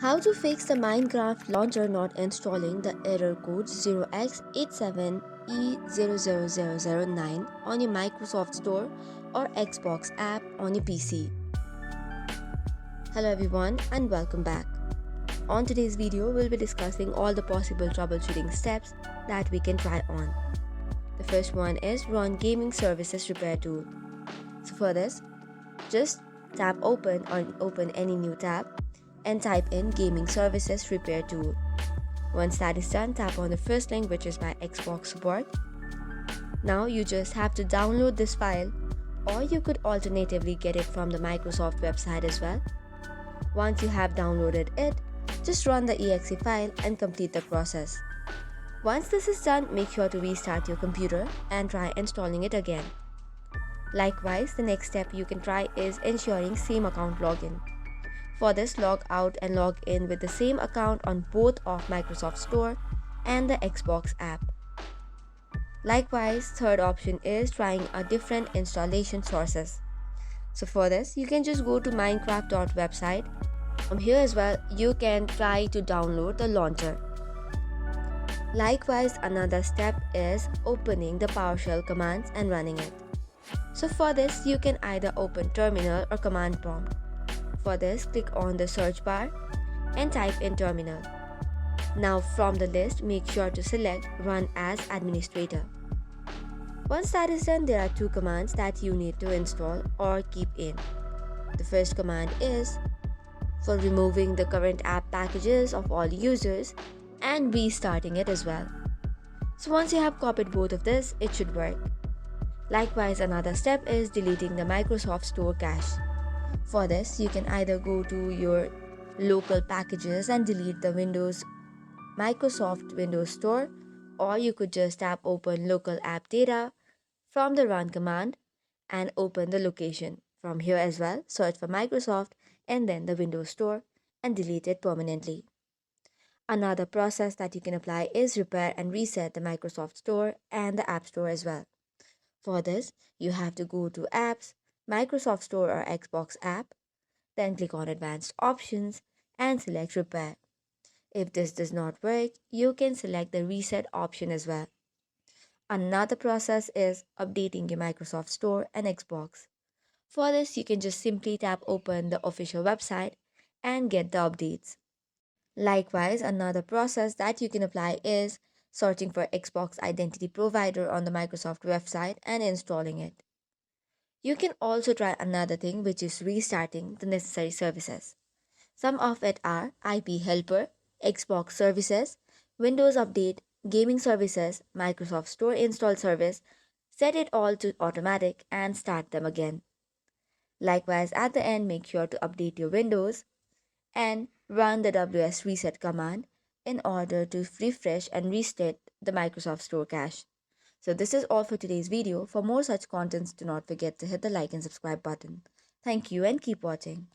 How to fix the Minecraft launcher not installing the error code 0x87E00009 on your Microsoft Store or Xbox app on your PC. Hello everyone and welcome back. On today's video, we'll be discussing all the possible troubleshooting steps that we can try on. The first one is run Gaming Services Repair Tool. So for this, just tap open any new tab and type in Gaming Services Repair Tool. Once that is done, tap on the first link, which is by Xbox support. Now you just have to download this file, or you could alternatively get it from the Microsoft website as well. Once you have downloaded it, just run the exe file and complete the process. Once this is done, make sure to restart your computer and try installing it again. Likewise, the next step you can try is ensuring same account login. For this, log out and log in with the same account on both of Microsoft Store and the Xbox app. Likewise, third option is trying a different installation sources. So for this, you can just go to minecraft.website. From here as well, you can try to download the launcher. Likewise, another step is opening the PowerShell commands and running it. So for this, you can either open terminal or command prompt. For this, click on the search bar and type in terminal. Now from the list, make sure to select run as administrator. Once that is done, there are two commands that you need to install or keep in. The first command is for removing the current app packages of all users and restarting it as well. So once you have copied both of this, it should work. Likewise, another step is deleting the Microsoft Store cache. For this, you can either go to your local packages and delete the Microsoft Windows Store, or you could just tap open local app data from the run command and open the location. From here as well, search for Microsoft and then the Windows Store and delete it permanently. Another process that you can apply is repair and reset the Microsoft Store and the App Store as well. For this, you have to go to Apps, Microsoft Store or Xbox app, then click on Advanced Options and select Repair. If this does not work, you can select the Reset option as well. Another process is updating your Microsoft Store and Xbox. For this, you can just simply tap open the official website and get the updates. Likewise, another process that you can apply is searching for Xbox Identity Provider on the Microsoft website and installing it. You can also try another thing, which is restarting the necessary services. Some of it are IP Helper, Xbox Services, Windows Update, Gaming Services, Microsoft Store Install Service. Set it all to automatic and start them again. Likewise, at the end, make sure to update your Windows and run the WS reset command in order to refresh and reset the Microsoft Store cache. So this is all for today's video. For more such contents, do not forget to hit the like and subscribe button. Thank you and keep watching.